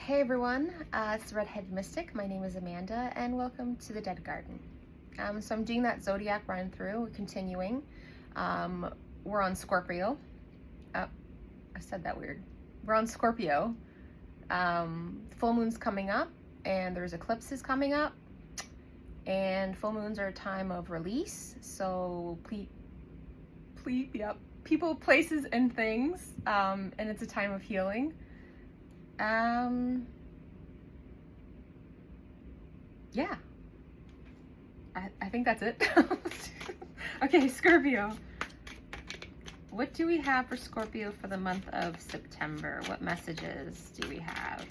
Hey everyone, it's the Redhead Mystic. My name is Amanda and welcome to the Dead Garden. So I'm doing that Zodiac run through. We're continuing. We're on Scorpio. Oh, I said that weird. We're on Scorpio. Full moon's coming up and there's eclipses coming up. And full moons are a time of release. So people, places, and things. And it's a time of healing. Yeah, I think that's it. Okay, Scorpio. What do we have for Scorpio for the month of September? What messages do we have?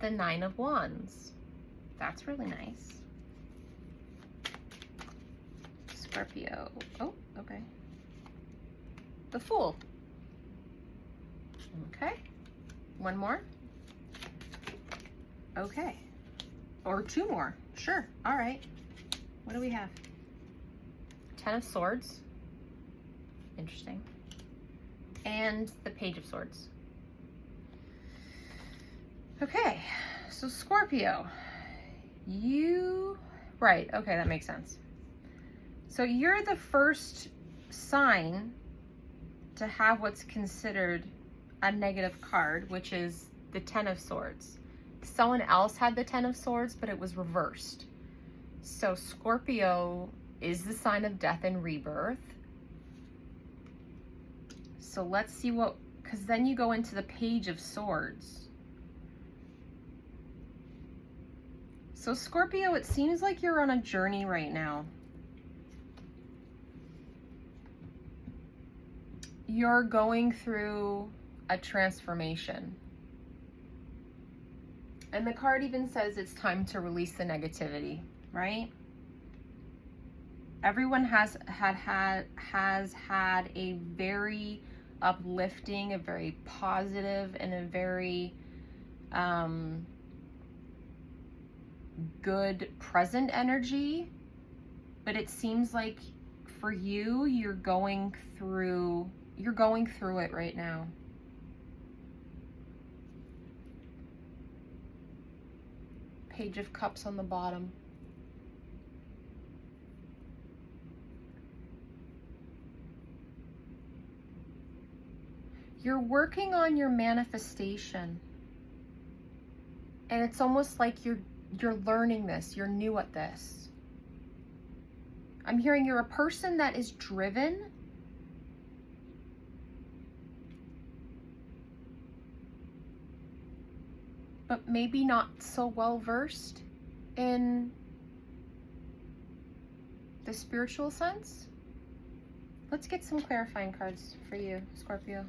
The Nine of Wands. That's really nice. Scorpio. Oh, okay. The Fool. Okay. One more. Okay. Or two more. Sure. All right. What do we have? Ten of Swords. Interesting. And the Page of Swords. Okay. So Scorpio, right. Okay, that makes sense. So you're the first sign to have what's considered a negative card, which is the Ten of Swords. Someone else had the Ten of Swords, but it was reversed. So Scorpio is the sign of death and rebirth. So let's see what, because then you go into the Page of Swords. So Scorpio, it seems like you're on a journey right now. You're going through a transformation. And the card even says it's time to release the negativity, right? Everyone has had a very uplifting, a very positive, and a very good present energy. But it seems like for you, you're going through it right now. Page of Cups on the bottom. You're working on your manifestation. And it's almost like you're learning this. You're new at this. I'm hearing you're a person that is driven. But maybe not so well versed in the spiritual sense. Let's get some clarifying cards for you, Scorpio.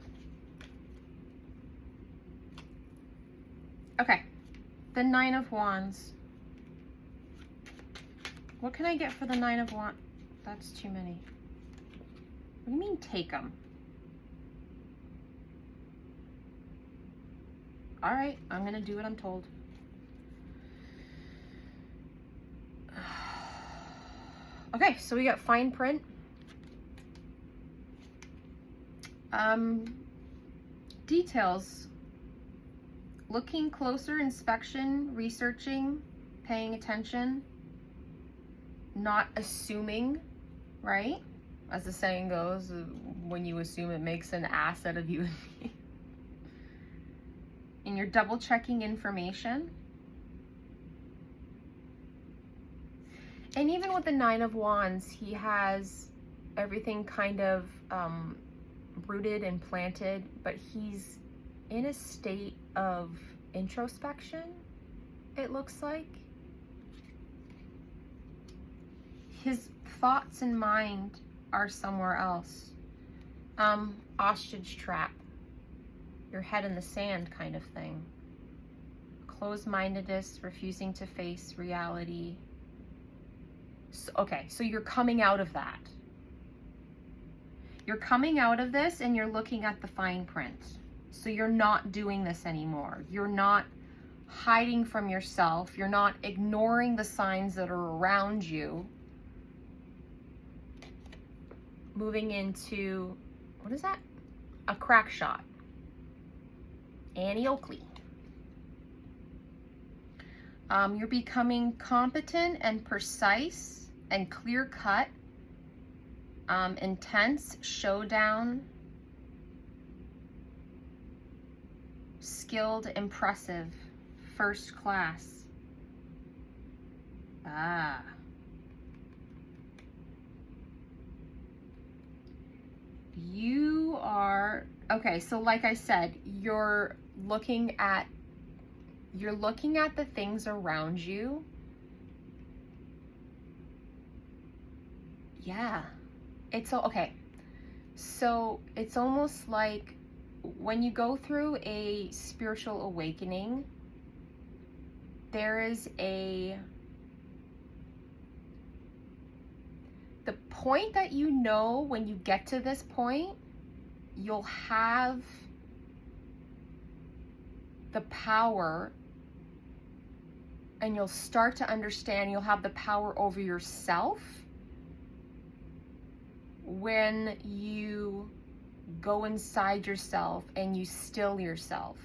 Okay, the Nine of Wands. What can I get for the Nine of Wands? That's too many. What do you mean take them? All right, I'm gonna do what I'm told. Okay, so we got fine print. Details. Looking closer, inspection, researching, paying attention, not assuming, right? As the saying goes, when you assume, it makes an ass out of you and me. And you're double checking information. And even with the Nine of Wands, he has everything kind of rooted and planted, but he's in a state of introspection, it looks like. His thoughts and mind are somewhere else. Ostrich trap. Your head in the sand kind of thing. Closed-mindedness, refusing to face reality. So, okay, so you're coming out of that. You're coming out of this and you're looking at the fine print. So you're not doing this anymore. You're not hiding from yourself. You're not ignoring the signs that are around you. Moving into, what is that? A crack shot. Annie Oakley. You're becoming competent and precise and clear-cut, intense, showdown, skilled, impressive, first class. You are, okay, so like I said, you're looking at the things around you. Yeah. Okay. So it's almost like when you go through a spiritual awakening, there is the point that you know, when you get to this point, you'll have the power, and you'll start to understand you'll have the power over yourself when you go inside yourself and you still yourself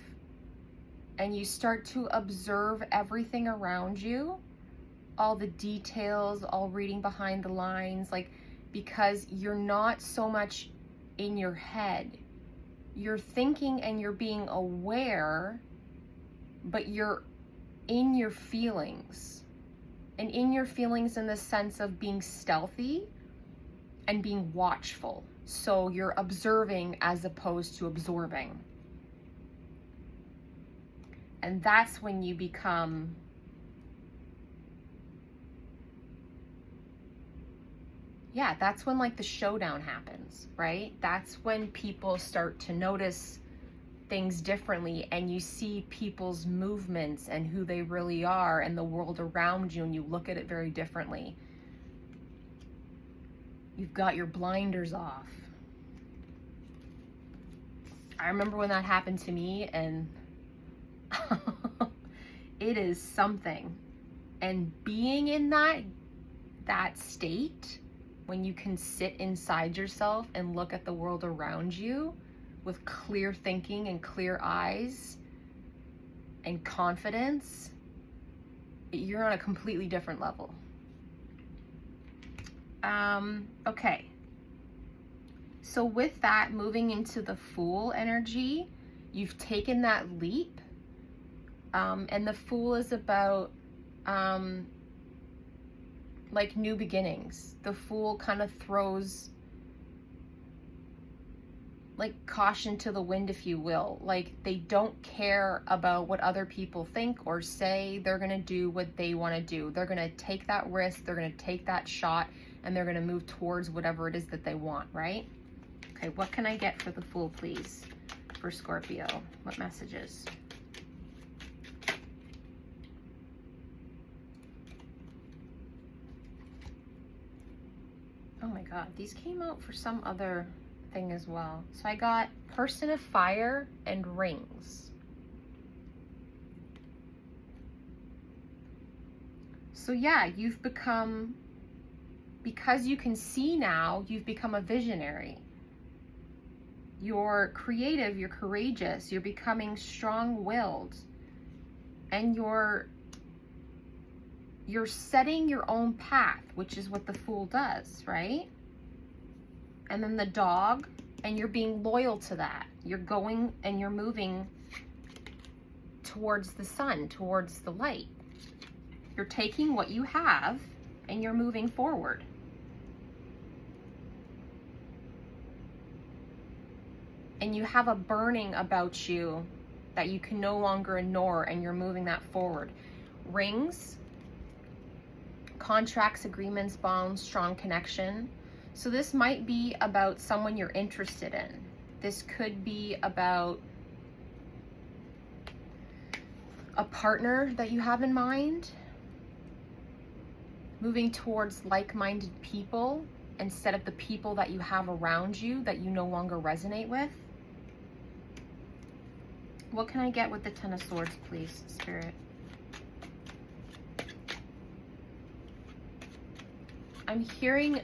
and you start to observe everything around you, all the details, all reading behind the lines, like, because you're not so much in your head. You're thinking and you're being aware, but you're in your feelings, and in your feelings in the sense of being stealthy and being watchful. So you're observing as opposed to absorbing. And that's when you become that's when like the showdown happens, right? That's when people start to notice things differently, and you see people's movements and who they really are and the world around you, and you look at it very differently. You've got your blinders off. I remember when that happened to me, and it is something. And being in that state, when you can sit inside yourself and look at the world around you with clear thinking and clear eyes and confidence, you're on a completely different level. Okay. So with that, moving into the Fool energy, you've taken that leap. And the Fool is about like new beginnings. The Fool kind of throws like caution to the wind, if you will. Like, they don't care about what other people think or say. They're gonna do what they want to do. They're gonna take that risk, they're gonna take that shot, and they're gonna move towards whatever it is that they want, right? Okay, what can I get for the Fool, please, for Scorpio? What messages? Oh my God, these came out for some other thing as well. So I got Person of Fire and Rings. So yeah, you've become, because you can see now, you've become a visionary. You're creative, you're courageous, you're becoming strong-willed, and you're setting your own path, which is what the Fool does, right? And then the Dog, and you're being loyal to that. You're going and you're moving towards the sun, towards the light. You're taking what you have and you're moving forward. And you have a burning about you that you can no longer ignore, and you're moving that forward. Rings, contracts, agreements, bonds, strong connection. So this might be about someone you're interested in. This could be about a partner that you have in mind, moving towards like-minded people instead of the people that you have around you that you no longer resonate with. What can I get with the Ten of Swords, please, Spirit? I'm hearing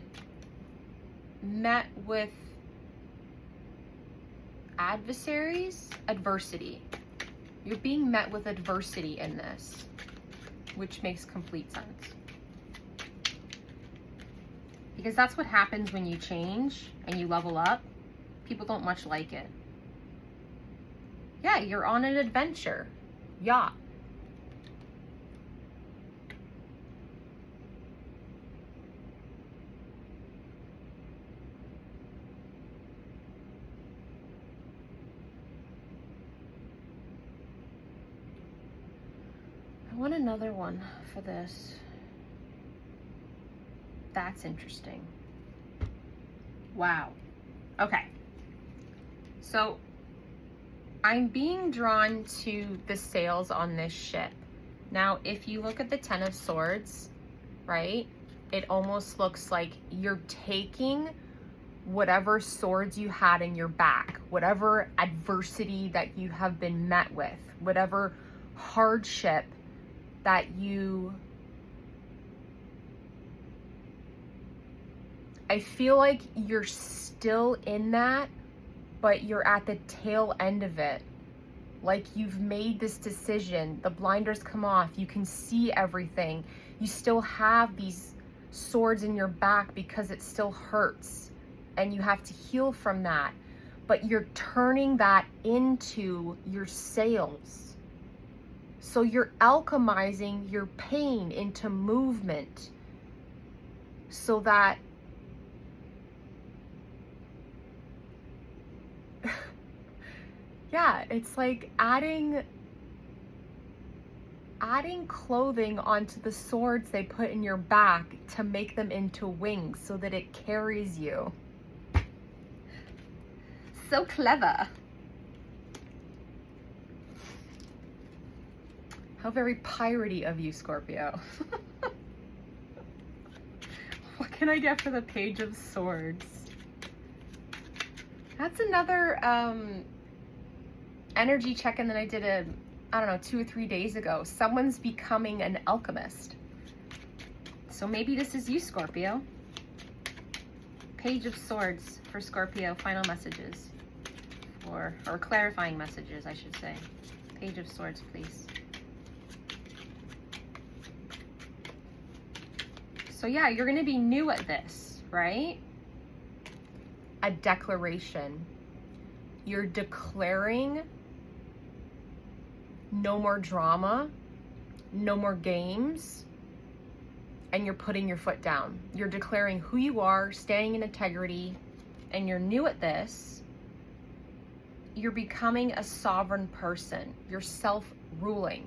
met with adversity. You're being met with adversity in this, which makes complete sense. Because that's what happens when you change and you level up. People don't much like it. Yeah, you're on an adventure. Yacht. I want another one for this. That's interesting. Wow. Okay. So I'm being drawn to the sails on this ship. Now, if you look at the Ten of Swords, right, it almost looks like you're taking whatever swords you had in your back, whatever adversity that you have been met with, whatever hardship that I feel like you're still in that, but you're at the tail end of it. Like you've made this decision, the blinders come off, you can see everything. You still have these swords in your back because it still hurts and you have to heal from that. But you're turning that into your sails. So you're alchemizing your pain into movement so that yeah, it's like adding clothing onto the swords they put in your back to make them into wings so that it carries you. So clever. How very piratey of you, Scorpio. What can I get for the Page of Swords? That's another energy check-in that I did I don't know, 2 or 3 days ago. Someone's becoming an alchemist. So maybe this is you, Scorpio. Page of Swords for Scorpio, final messages. Or clarifying messages, I should say. Page of Swords, please. So yeah, you're gonna be new at this, right? A declaration. You're declaring no more drama, no more games, and you're putting your foot down. You're declaring who you are, standing in integrity, and you're new at this. You're becoming a sovereign person. You're self-ruling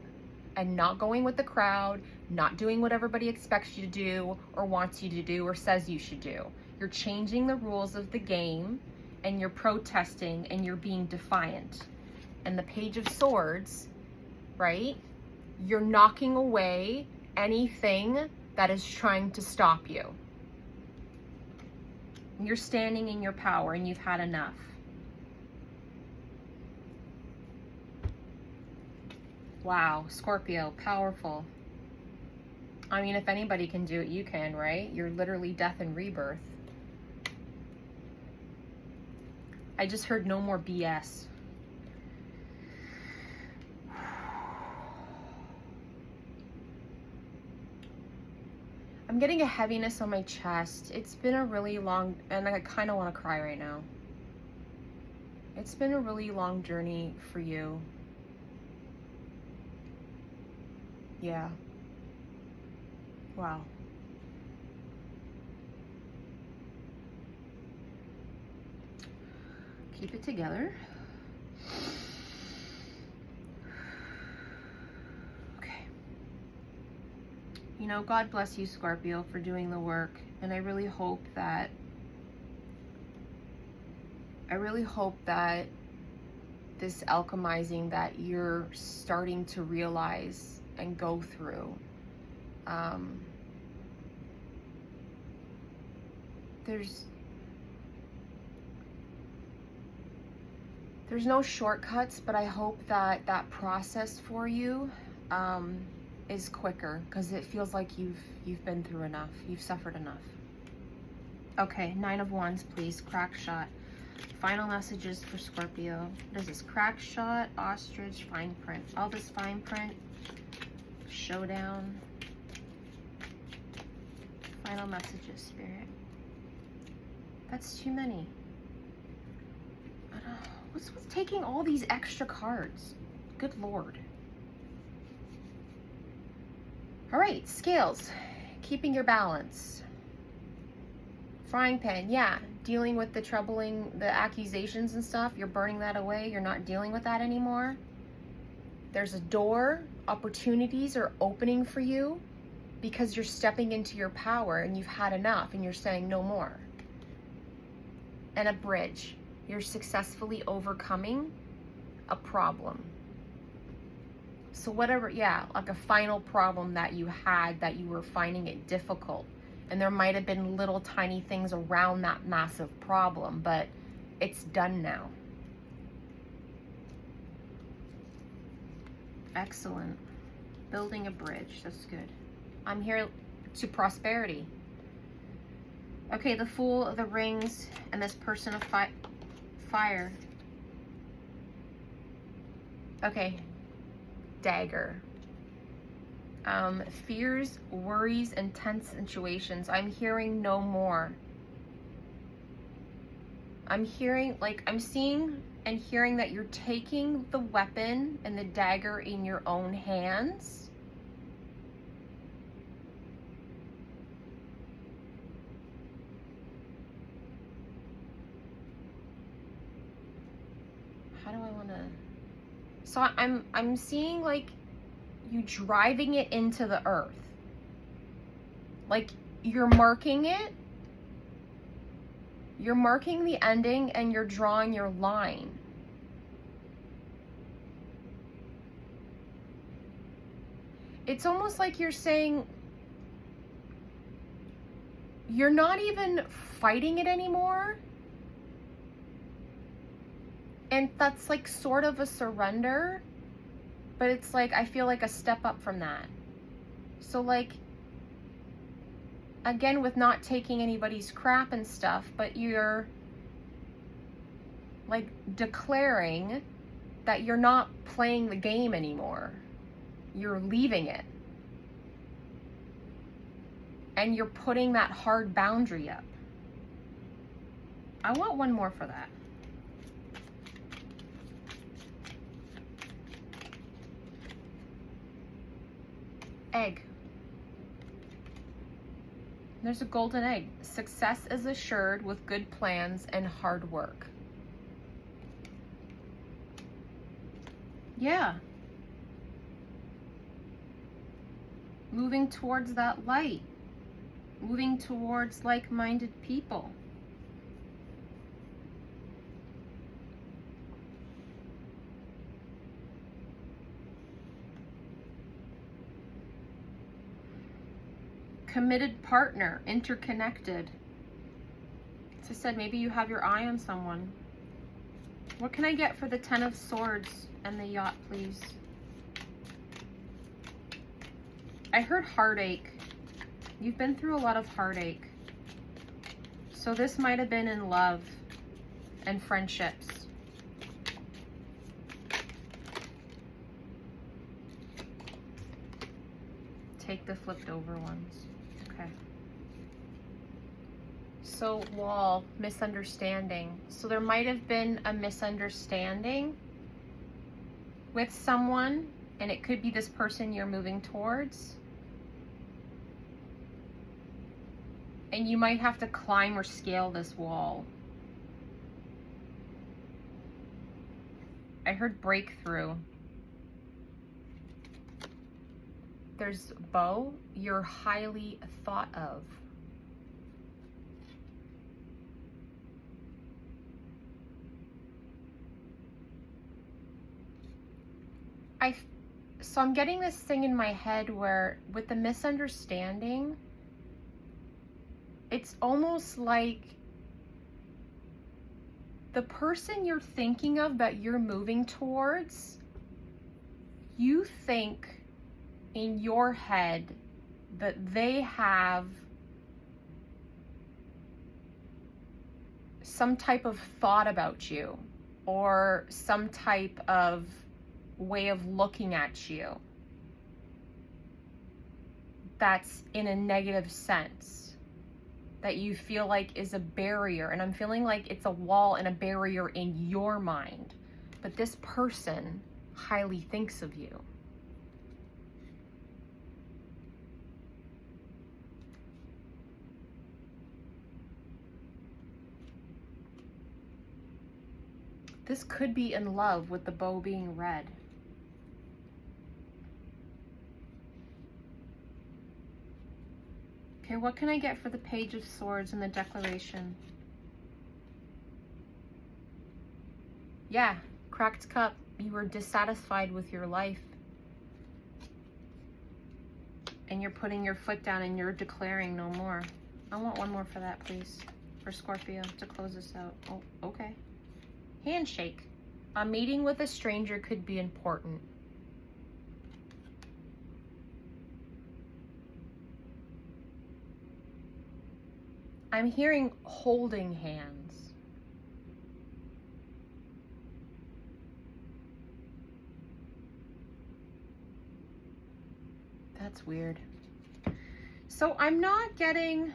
and not going with the crowd, not doing what everybody expects you to do or wants you to do or says you should do. You're changing the rules of the game and you're protesting and you're being defiant. And the Page of Swords, right? You're knocking away anything that is trying to stop you. You're standing in your power and you've had enough. Wow, Scorpio, powerful. I mean, if anybody can do it, you can, right? You're literally death and rebirth. I just heard no more BS. I'm getting a heaviness on my chest. It's been a really long, and I kind of want to cry right now. It's been a really long journey for you. Yeah. Wow. Keep it together. Okay. You know, God bless you, Scorpio, for doing the work. And I really hope that this alchemizing that you're starting to realize and go through, there's no shortcuts, but I hope that that process for you is quicker, because it feels like you've been through enough, you've suffered enough. Okay, 9 of Wands, please. Crack shot. Final messages for Scorpio. What is this? Crack shot, ostrich, fine print. All this fine print. Showdown. Final messages, Spirit. That's too many. I don't know. What's with taking all these extra cards? Good Lord. All right, scales. Keeping your balance. Frying pan, yeah. Dealing with the accusations and stuff. You're burning that away. You're not dealing with that anymore. There's a door. Opportunities are opening for you because you're stepping into your power and you've had enough and you're saying no more. And a bridge. You're successfully overcoming a problem. So whatever, yeah, like a final problem that you had that you were finding it difficult. And there might have been little tiny things around that massive problem, but it's done now. Excellent. Building a bridge, that's good. I'm here to prosperity. Okay, the Fool, the Rings, and this person of fire. Okay, Dagger. Fears, worries, and tense situations. I'm hearing no more. I'm hearing, like, I'm seeing and hearing that you're taking the weapon and the dagger in your own hands. How do I want to... So I'm seeing, like, you driving it into the earth. Like, you're marking it. You're marking the ending and you're drawing your line. It's almost like you're saying you're not even fighting it anymore. And that's like sort of a surrender. But it's like, I feel like a step up from that. So like, again, with not taking anybody's crap and stuff, but you're like declaring that you're not playing the game anymore. You're leaving it. And you're putting that hard boundary up. I want one more for that. Egg. There's a golden egg. Success is assured with good plans and hard work. Yeah. Moving towards that light. Moving towards like-minded people. Committed partner, interconnected. As I said, maybe you have your eye on someone. What can I get for the 10 of Swords and the yacht, please? I heard heartache. You've been through a lot of heartache. So this might have been in love and friendships. Take the flipped over ones. Okay. So wall, misunderstanding. So there might have been a misunderstanding with someone, and it could be this person you're moving towards. And you might have to climb or scale this wall. I heard breakthrough. There's bow. You're highly thought of. So I'm getting this thing in my head where with the misunderstanding, it's almost like the person you're thinking of that you're moving towards, you think in your head that they have some type of thought about you, or some type of way of looking at you that's in a negative sense, that you feel like is a barrier. And I'm feeling like it's a wall and a barrier in your mind, but this person highly thinks of you. This could be in love, with the bow being red. Okay, what can I get for the Page of Swords and the Declaration? Yeah, cracked cup. You were dissatisfied with your life. And you're putting your foot down and you're declaring no more. I want one more for that, please. For Scorpio, to close this out. Oh, okay. Handshake. A meeting with a stranger could be important. I'm hearing holding hands. That's weird. So I'm not getting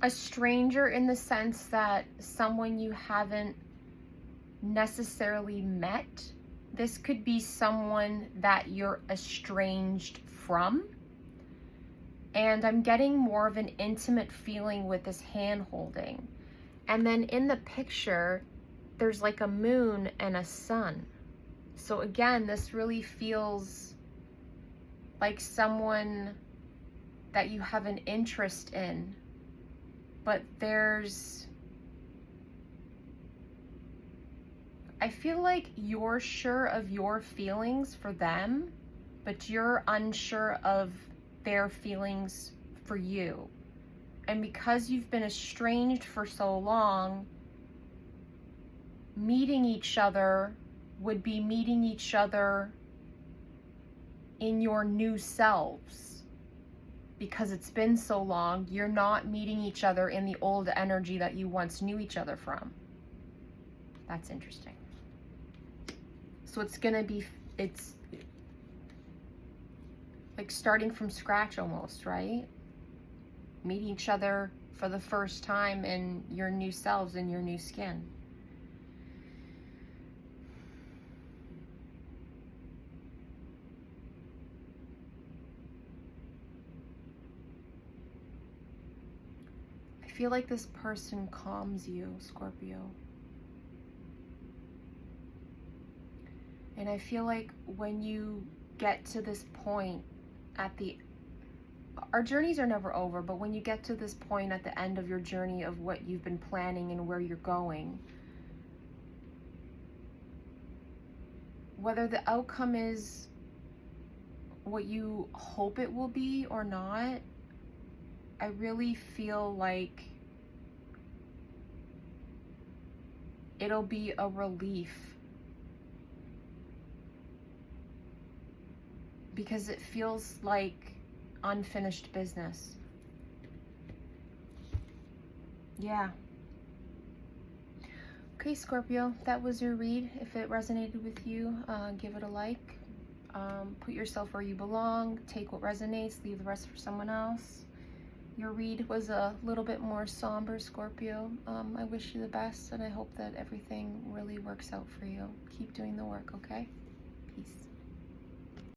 a stranger in the sense that someone you haven't necessarily met. This could be someone that you're estranged from. And I'm getting more of an intimate feeling with this hand holding. And then in the picture, there's like a moon and a sun. So again, this really feels like someone that you have an interest in, but I feel like you're sure of your feelings for them, but you're unsure of their feelings for you. And because you've been estranged for so long, meeting each other would be meeting each other in your new selves. Because it's been so long, you're not meeting each other in the old energy that you once knew each other from. That's interesting. So it's like starting from scratch almost, right? Meeting each other for the first time in your new selves, in your new skin. I feel like this person calms you, Scorpio. And I feel like when you get to this point our journeys are never over, but when you get to this point at the end of your journey of what you've been planning and where you're going, whether the outcome is what you hope it will be or not, I really feel like it'll be a relief. Because it feels like unfinished business. Yeah. Okay, Scorpio, that was your read. If it resonated with you, give it a like. Put yourself where you belong. Take what resonates, leave the rest for someone else. Your read was a little bit more somber, Scorpio. I wish you the best, and I hope that everything really works out for you. Keep doing the work, okay? Peace.